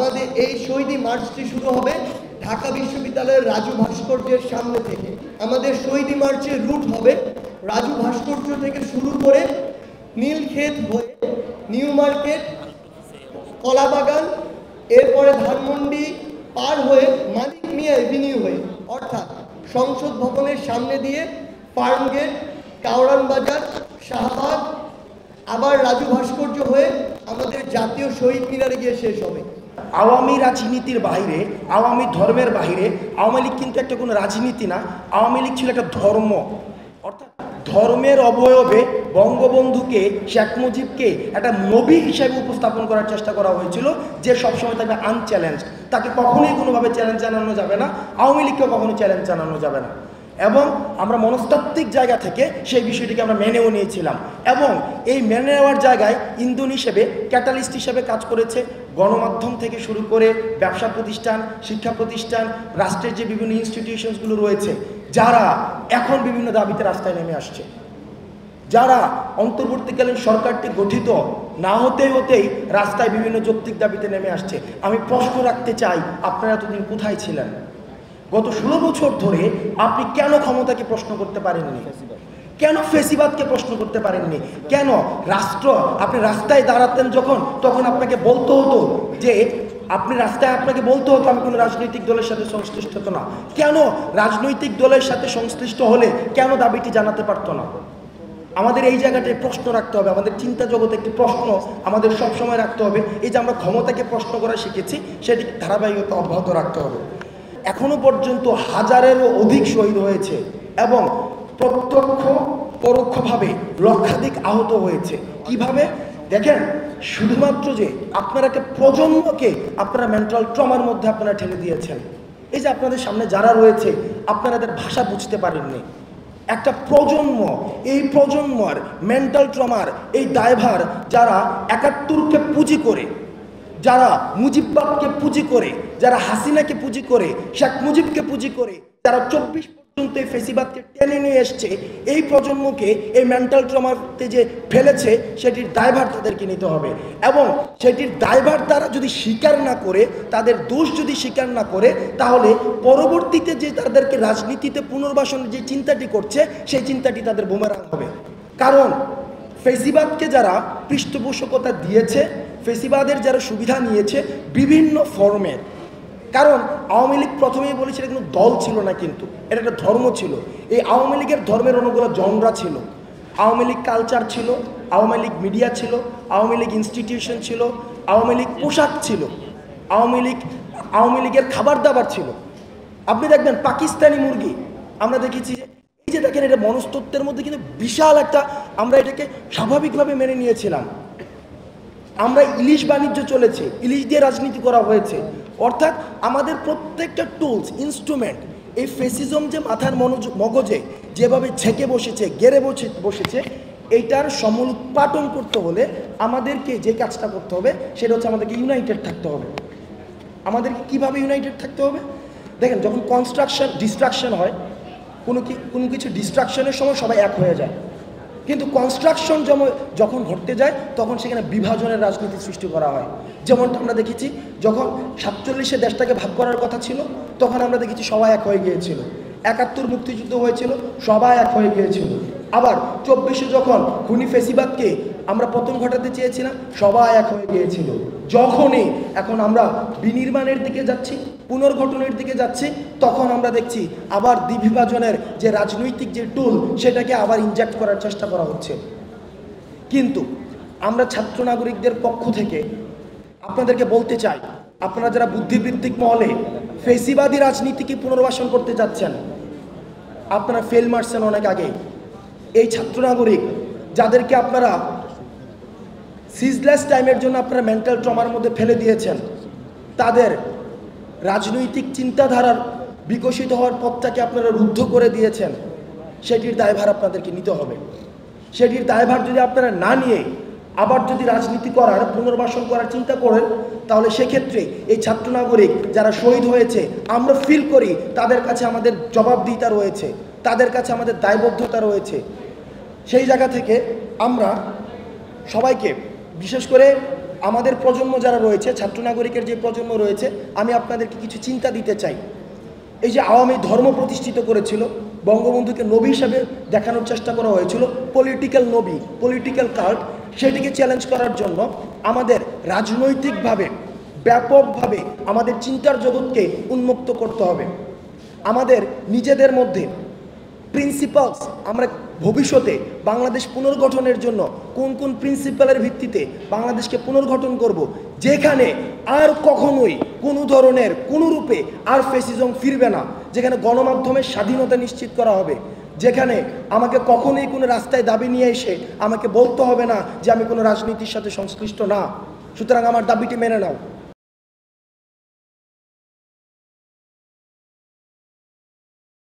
আমাদের এই শহীদ মার্চটি শুরু হবে ঢাকা বিশ্ববিদ্যালয়ের রাজু ভাস্কর্যের সামনে থেকে। আমাদের শহীদ মার্চের রুট হবে রাজু ভাস্কর্য থেকে শুরু করে নীলক্ষেত হয়ে নিউ মার্কেট, কলাবাগান, এরপরে ধানমন্ডি পার হয়ে মানিক মিয়া এভিনিউ হয়ে, অর্থাৎ সংসদ ভবনের সামনে দিয়ে ফার্মগেট, কাউরান বাজার, শাহবাগ, আবার রাজু ভাস্কর্য হয়ে আমাদের জাতীয় শহীদ মিনারে গিয়ে শেষ হবে। আওয়ামী রাজনীতির বাইরে, আওয়ামী ধর্মের বাইরে আওয়ামী লীগ কিন্তু একটা কোনো রাজনীতি না, আওয়ামী লীগ ছিল একটা ধর্ম। অর্থাৎ ধর্মের অবয়বে বঙ্গবন্ধুকে, শেখ মুজিবকে একটা নবী হিসেবে উপস্থাপন করার চেষ্টা করা হয়েছিল, যে সবসময় থাকবে আনচ্যালেঞ্জ, তাকে কখনোই কোনোভাবে চ্যালেঞ্জ জানানো যাবে না, আওয়ামী লীগকেও কখনো চ্যালেঞ্জ জানানো যাবে না। এবং আমরা মনস্তাত্ত্বিক জায়গা থেকে সেই বিষয়টিকে আমরা মেনেও নিয়েছিলাম, এবং এই মেনে নেওয়ার জায়গায় ইন্ধন হিসেবে, ক্যাটালিস্ট হিসেবে কাজ করেছে গণমাধ্যম থেকে শুরু করে ব্যবসা প্রতিষ্ঠান, শিক্ষা প্রতিষ্ঠান, রাষ্ট্রের যে বিভিন্ন ইনস্টিটিউশনসগুলো রয়েছে, যারা এখন বিভিন্ন দাবিতে রাস্তায় নেমে আসছে, যারা অন্তর্বর্তীকালীন সরকারটি গঠিত না হতেই রাস্তায় বিভিন্ন যৌক্তিক দাবিতে নেমে আসছে। আমি প্রশ্ন রাখতে চাই, আপনারা এতদিন কোথায় ছিলেন? গত 16 বছর ধরে আপনি কেন ক্ষমতাকে প্রশ্ন করতে পারেননি? কেন ফেসিবাদকে প্রশ্ন করতে পারেননি? কেন রাষ্ট্র, আপনি রাস্তায় দাঁড়াতেন যখন, তখন আপনাকে বলতে হতো যে আপনাকে বলতে হতো আমি কোনো রাজনৈতিক দলের সাথে সংশ্লিষ্ট হতো না। কেন রাজনৈতিক দলের সাথে সংশ্লিষ্ট হলে কেন দাবিটি জানাতে পারতো না? আমাদের এই জায়গাটায় প্রশ্ন রাখতে হবে, আমাদের চিন্তা জগতে একটি প্রশ্ন আমাদের সবসময় রাখতে হবে। এই যে আমরা ক্ষমতাকে প্রশ্ন করা শিখেছি, সেটি ধারাবাহিকতা অব্যাহত রাখতে হবে। এখনো পর্যন্ত হাজারেরও অধিক শহীদ হয়েছে এবং প্রত্যক্ষ পরোক্ষভাবে লক্ষাধিক আহত হয়েছে। কিভাবে? দেখেন, শুধুমাত্র যে আপনারা একটা প্রজন্মকে আপনারা মেন্টাল ট্রমার মধ্যে আপনারা ঠেলে দিয়েছেন। এই যে আপনাদের সামনে যারা রয়েছে, আপনারা তাদের ভাষা বুঝতে পারেননি। একটা প্রজন্ম, এই প্রজন্মর মেন্টাল ট্রমার এই দায়ভার যারা ৭১কে পুঁজি করে, যারা মুজিববাদকে পুঁজি করে, যারা হাসিনাকে পুঁজি করে, শেখ মুজিবকে পুঁজি করে, যারা ২৪ পর্যন্ত এই ফেসিবাদকে টেনে নিয়ে এসছে, এই প্রজন্মকে এই মেন্টাল ট্রমাতে যে ফেলেছে, সেটির দায়ভার তাদেরকে নিতে হবে। এবং সেটির দায়ভার তারা যদি স্বীকার না করে, তাদের দোষ যদি স্বীকার না করে, তাহলে পরবর্তীতে যে তাদেরকে রাজনীতিতে পুনর্বাসনের যে চিন্তাটি করছে, সেই চিন্তাটি তাদের বুমেরাং হবে। কারণ ফেসিবাদকে যারা পৃষ্ঠপোষকতা দিয়েছে, ফেসিবাদের যারা সুবিধা নিয়েছে বিভিন্ন ফর্মের, কারণ আওয়ামী লীগ প্রথমেই বলেছে এটা কোনো দল ছিল না, কিন্তু এটা একটা ধর্ম ছিল। এই আওয়ামী লীগের ধর্মের অনেকগুলো জনরা ছিল। আওয়ামী লীগ কালচার ছিল, আওয়ামী লীগ মিডিয়া ছিল, আওয়ামী লীগ ইনস্টিটিউশন ছিল, আওয়ামী লীগ পোশাক ছিল, আওয়ামী লীগের খাবার দাবার ছিল। আপনি দেখবেন পাকিস্তানি মুরগি, আমরা দেখেছি যে এই যে দেখেন, এটা মনস্তত্ত্বের মধ্যে কিন্তু বিশাল একটা, আমরা এটাকে স্বাভাবিকভাবে মেনে নিয়েছিলাম। আমরা ইলিশ বাণিজ্য চলেছে, ইলিশ দিয়ে রাজনীতি করা হয়েছে। অর্থাৎ আমাদের প্রত্যেকটা টুলস, ইনস্ট্রুমেন্ট, এই ফেসিজম যে মাথার মগজে যেভাবে ঝেঁকে বসেছে, গেড়ে বসেছে, এইটার সমুৎপাটন করতে হলে আমাদেরকে যে কাজটা করতে হবে, সেটা হচ্ছে আমাদেরকে ইউনাইটেড থাকতে হবে। আমাদেরকে কিভাবে ইউনাইটেড থাকতে হবে? দেখেন, যখন ডিস্ট্রাকশন হয়, কোনো কিছু ডিস্ট্রাকশনের সময় সবাই এক হয়ে যায়, কিন্তু কনস্ট্রাকশন যখন ঘটতে যায়, তখন সেখানে বিভাজনের রাজনীতি সৃষ্টি করা হয়। যেমনটা আমরা দেখেছি, যখন ৪৭-এ দেশটাকে ভাগ করার কথা ছিল, তখন আমরা দেখেছি সবাই এক হয়ে গিয়েছিল। ৭১ মুক্তিযুদ্ধ হয়েছিল, সবাই এক হয়ে গিয়েছিল। আবার ২৪-এ যখন খুনি ফেসিবাদকে আমরা পতন ঘটাতে চেয়েছিলাম, সবাই এক হয়ে গিয়েছিল। যখনই এখন আমরা বিনির্মাণের দিকে যাচ্ছি, পুনর্গঠনের দিকে যাচ্ছি, তখন আমরা দেখছি আবার দ্বিবিভাজনের যে রাজনৈতিক যে টুল, সেটাকে আবার ইনজেক্ট করার চেষ্টা করা হচ্ছে। কিন্তু আমরা ছাত্র নাগরিকদের পক্ষ থেকে আপনাদেরকে বলতে চাই, আপনারা যারা বুদ্ধিবৃত্তিক মহলে ফেসিবাদী রাজনীতিকে পুনর্বাসন করতে যাচ্ছেন, আপনারা ফেল মারছেন অনেক আগে। এই ছাত্র নাগরিক যাদেরকে আপনারা সিজলেস টাইমের জন্য আপনারা মেন্টাল ট্রমার মধ্যে ফেলে দিয়েছেন, তাদের রাজনৈতিক চিন্তাধারার বিকশিত হওয়ার পথটাকে আপনারা রুদ্ধ করে দিয়েছেন, সেটির দায়ভার আপনাদেরকে নিতে হবে। সেটির দায়ভার যদি আপনারা না নিয়ে আবার যদি রাজনীতি করার, পুনর্বাসন করার চিন্তা করেন, তাহলে সেক্ষেত্রে এই ছাত্র নাগরিক যারা শহীদ হয়েছে, আমরা ফিল করি তাদের কাছে আমাদের জবাবদিহিতা রয়েছে, তাদের কাছে আমাদের দায়বদ্ধতা রয়েছে। সেই জায়গা থেকে আমরা সবাইকে, বিশেষ করে আমাদের প্রজন্ম যারা রয়েছে, ছাত্র নাগরিকের যে প্রজন্ম রয়েছে, আমি আপনাদেরকে কিছু চিন্তা দিতে চাই। এই যে আওয়ামী ধর্ম প্রতিষ্ঠিত করেছিল, বঙ্গবন্ধুকে নবী হিসাবে দেখানোর চেষ্টা করা হয়েছিল, পলিটিক্যাল নবী, পলিটিক্যাল কাল্ট, সেটিকে চ্যালেঞ্জ করার জন্য আমাদের রাজনৈতিকভাবে ব্যাপকভাবে আমাদের চিন্তার জগৎকে উন্মুক্ত করতে হবে। আমাদের নিজেদের মধ্যে প্রিন্সিপালস, আমরা ভবিষ্যতে বাংলাদেশ পুনর্গঠনের জন্য কোন কোন প্রিন্সিপালের ভিত্তিতে বাংলাদেশকে পুনর্গঠন করব, যেখানে আর কখনোই কোনো ধরনের কোনো রূপে আর ফ্যাসিজম ফিরবে না, যেখানে গণমাধ্যমের স্বাধীনতা নিশ্চিত করা হবে, যেখানে আমাকে কখনোই কোনো রাস্তায় দাবি নিয়ে এসে আমাকে বলতে হবে না যে আমি কোনো রাজনীতির সাথে সংশ্লিষ্ট না, সুতরাং আমার দাবিটি মেনে নাও।